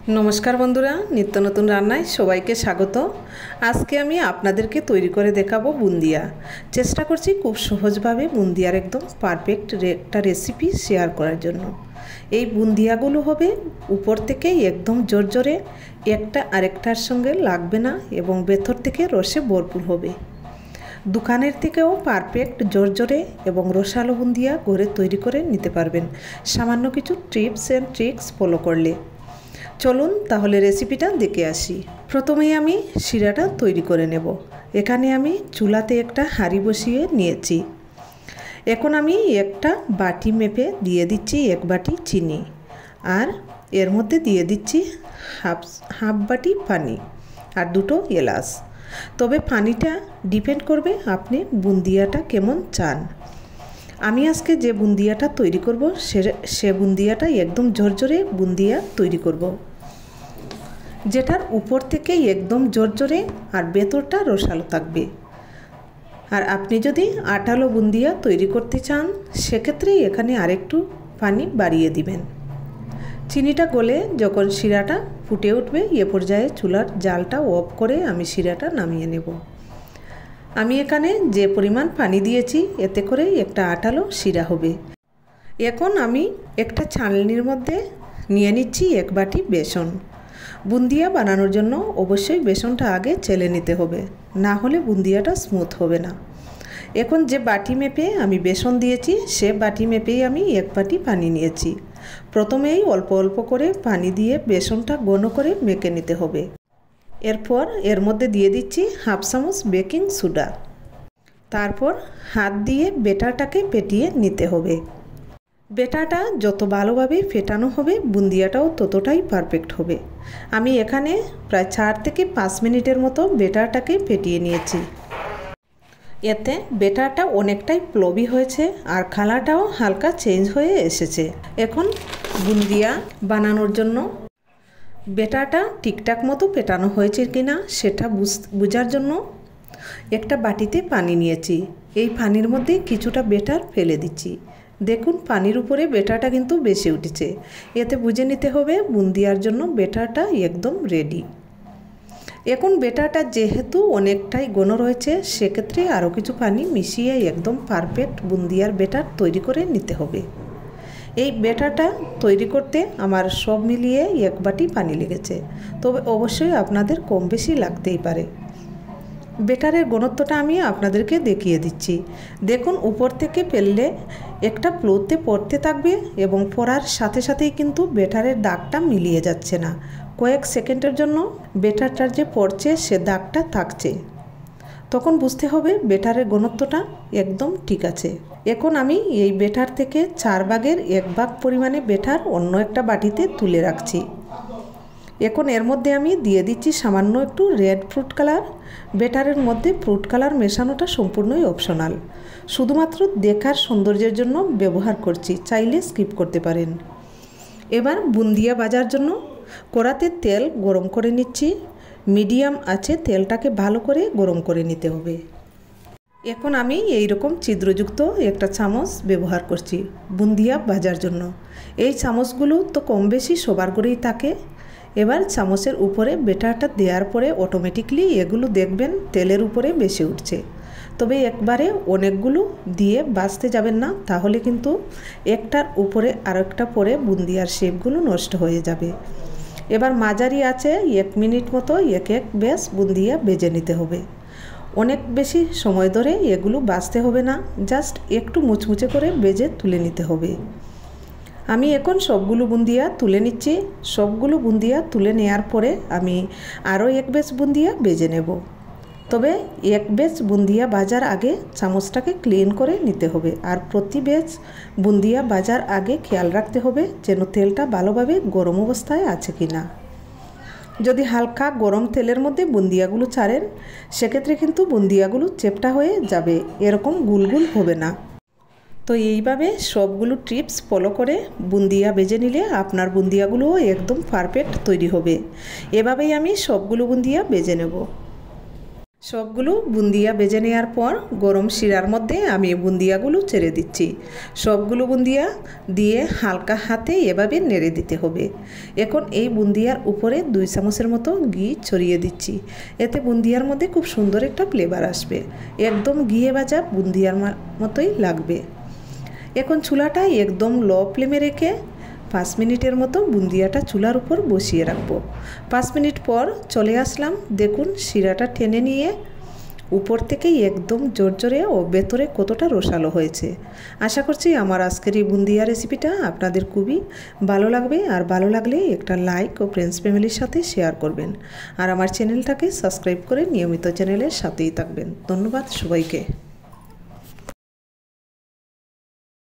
नमस्कार बंधुरा नित्य नतून रान्नाय सबाइके स्वागत। आज के आमी आपनादेरके तैरी करे देखाबो बुंदिया। चेष्टा करछि खूब सहजभावे बुंदियार एकदम पारफेक्ट एक रेसिपि शेयर करार जन्य। এই বুন্দিয়াগুলো হবে উপর থেকে একদম জোরজোরে, একটা আরেকটার সঙ্গে লাগবে না এবং ভেতর থেকে রসে ভরপুর হবে। দোকানের থেকেও পারফেক্ট জোরজোরে এবং রসালো বুন্দিয়া ঘরে তৈরি করে নিতে পারবেন সামান্য কিছু টিপস এন্ড ট্রিক্স ফলো করলে। চলুন তাহলে রেসিপিটা দেখে আসি। প্রথমেই আমি শিরাটা তৈরি করে নেব। এখানে আমি চুলাতে একটা হাঁড়ি বসিয়ে নিয়েছি। এখন আমি একটা বাটি মেপে দিয়ে দিচ্ছি 1 বাটি চিনি, আর এর মধ্যে দিয়ে দিচ্ছি হাফ বাটি পানি আর 2টো এলাচ। তবে পানিটা ডিপেন্ড করবে আপনি বুন্দিয়াটা কেমন চান। আমি আজকে যে বুন্দিয়াটা তৈরি করব সে বুন্দিয়াটা একদম ঝরঝরে বুন্দিয়া তৈরি করব, যেটার উপর থেকে একদম ঝরঝরে আর ভেতরটা রসালো থাকবে। আর আপনি যদি আটালো বুন্দিয়া তৈরি করতে চান সেক্ষেত্রে এখানে আরেকটু পানি বাড়িয়ে দিবেন। চিনিটা গলে যখন শিরাটা ফুটে উঠবে এ পর্যায়ে চুলার জালটা অফ করে আমি শিরাটা নামিয়ে নেব। আমি এখানে যে পরিমাণ পানি দিয়েছি এতে করে একটা আটালো শিরা হবে। এখন আমি একটা ছাঁকনির মধ্যে নিয়ে নিচ্ছি 1 বাটি বেসন। বুন্দিয়া বানানোর জন্য অবশ্যই বেসনটা আগে চেলে নিতে হবে, না হলে বুন্দিয়াটা স্মুথ হবে না। এখন যে বাটি মেপে আমি বেসন দিয়েছি সে বাটি মেপেই আমি 1 বাটি পানি নিয়েছি। প্রথমেই অল্প অল্প করে পানি দিয়ে বেসনটা ঘন করে মেখে নিতে হবে। এরপর এর মধ্যে দিয়ে দিচ্ছি হাফ চামচ বেকিং সোডা। তারপর হাত দিয়ে বেটারটাকে ফেটিয়ে নিতে হবে। বেটাটা যত ভালোভাবে ফেটানো হবে বুন্দিয়াটাও ততটাই পারফেক্ট হবে। আমি এখানে প্রায় 4 থেকে 5 মিনিটের মতো বেটারটাকে ফেটিয়ে নিয়েছি। এতে বেটারটা অনেকটাই প্লবি হয়েছে আর কালারটাও হালকা চেঞ্জ হয়ে এসেছে। এখন বুন্দিয়া বানানোর জন্য বেটারটা ঠিকঠাক মতো ফেটানো হয়েছে কিনা সেটা বোঝার জন্য একটা বাটিতে পানি নিয়েছি। এই পানির মধ্যে কিছুটা বেটার ফেলে দিচ্ছি। দেখুন পানির উপরে বেটারটা কিন্তু বেশি উঠেছে। এতে বুঝে নিতে হবে বুন্দিয়ার জন্য বেটারটা একদম রেডি। এখন বেটারটা যেহেতু অনেকটাই ঘন রয়েছে সেক্ষেত্রে আরও কিছু পানি মিশিয়ে একদম পারফেক্ট বুন্দিয়ার বেটার তৈরি করে নিতে হবে। এই বেটারটা তৈরি করতে আমার সব মিলিয়ে 1 বাটি পানি লেগেছে, তবে অবশ্যই আপনাদের কম বেশি লাগতেই পারে। বেটারের ঘনত্বটা আমি আপনাদেরকে দেখিয়ে দিচ্ছি। দেখুন উপর থেকে ফেললে একটা প্লুতে পড়তে থাকবে এবং পড়ার সাথে সাথেই কিন্তু বেটারের দাগটা মিলিয়ে যাচ্ছে না। কয়েক সেকেন্ডের জন্য বেটারটার যে পড়ছে সে দাগটা থাকছে, তখন বুঝতে হবে বেটারের ঘনত্বটা একদম ঠিক আছে। এখন আমি এই বেটার থেকে 4 ভাগের 1 ভাগ পরিমাণে বেটার অন্য একটা বাটিতে তুলে রাখছি। এখন এর মধ্যে আমি দিয়ে দিচ্ছি সামান্য একটু রেড ফ্রুট কালার। বেটারের মধ্যে ফ্রুট কালার মেশানোটা সম্পূর্ণই অপশনাল, শুধুমাত্র দেখার সৌন্দর্যের জন্য ব্যবহার করছি, চাইলে স্কিপ করতে পারেন। এবার বুন্দিয়া ভাজার জন্য কড়াতে তেল গরম করে নিচ্ছি। মিডিয়াম আছে তেলটাকে ভালো করে গরম করে নিতে হবে। এখন আমি এই রকম ছিদ্রযুক্ত একটা চামচ ব্যবহার করছি বুন্দিয়া ভাজার জন্য। এই চামচগুলো তো কম বেশি সবার ঘরেই থাকে। এবার চামচের উপরে বেটারটা দেওয়ার পরে অটোমেটিকলি এগুলো দেখবেন তেলের উপরে বেশি উঠছে। তবে একবারে অনেকগুলো দিয়ে ভাজতে যাবেন না, তাহলে কিন্তু একটার উপরে আরেকটা পরে বুন্দিয়ার শেপগুলো নষ্ট হয়ে যাবে। এবার মাঝারি আছে 1 মিনিট মতো এক ব্যাস বুন্দিয়া ভেজে নিতে হবে। অনেক বেশি সময় ধরে এগুলো ভাজতে হবে না, জাস্ট একটু মুচমুচে করে ভেজে তুলে নিতে হবে। আমি এখন সবগুলো বুন্দিয়া তুলে নিচ্ছি। সবগুলো বুন্দিয়া তুলে নেওয়ার পরে আমি আরও 1 ব্যাচ বুন্দিয়া ভেজে নেব। তবে 1 ব্যাচ বুন্দিয়া ভাজার আগে চামচটাকে ক্লিন করে নিতে হবে, আর প্রতি ব্যাচ বুন্দিয়া ভাজার আগে খেয়াল রাখতে হবে যেন তেলটা ভালোভাবে গরম অবস্থায় আছে কি না। যদি হালকা গরম তেলের মধ্যে বুন্দিয়াগুলো ছাড়েন সেক্ষেত্রে কিন্তু বুন্দিয়াগুলো চেপটা হয়ে যাবে, এরকম গুলগুল হবে না। তো এইভাবে সবগুলো টিপস ফলো করে বুন্দিয়া ভেজে নিলে আপনার বুন্দিয়াগুলোও একদম পারফেক্ট তৈরি হবে। এভাবেই আমি সবগুলো বুন্দিয়া ভেজে নেব। সবগুলো বুন্দিয়া বেজে নেওয়ার পর গরম শিরার মধ্যে আমি বুন্দিয়াগুলো ছেড়ে দিচ্ছি। সবগুলো বুন্দিয়া দিয়ে হালকা হাতে এভাবে নেড়ে দিতে হবে। এখন এই বুন্দিয়ার উপরে 2 চামচের মতো ঘি ছড়িয়ে দিচ্ছি। এতে বুন্দিয়ার মধ্যে খুব সুন্দর একটা ফ্লেভার আসবে, একদম ঘিয়ে ভাজা বুন্দিয়ার মতোই লাগবে। এখন চুলাটা একদম লো ফ্লেমে রেখে 5 মিনিটের মতো বুন্দিয়াটা চুলার উপর বসিয়ে রাখবো। 5 মিনিট পর চলে আসলাম। দেখুন শিরাটা টেনে নিয়ে উপর থেকেই একদম জোরে ও ভেতরে কতটা রসালো হয়েছে। আশা করছি আমার আজকের এই বুন্দিয়া রেসিপিটা আপনাদের খুবই ভালো লাগবে। আর ভালো লাগলে একটা লাইক ও ফ্রেন্ডস ফ্যামিলির সাথে শেয়ার করবেন। আর আমার চ্যানেলটাকে সাবস্ক্রাইব করে নিয়মিত চ্যানেলের সাথেই থাকবেন। ধন্যবাদ সবাইকে।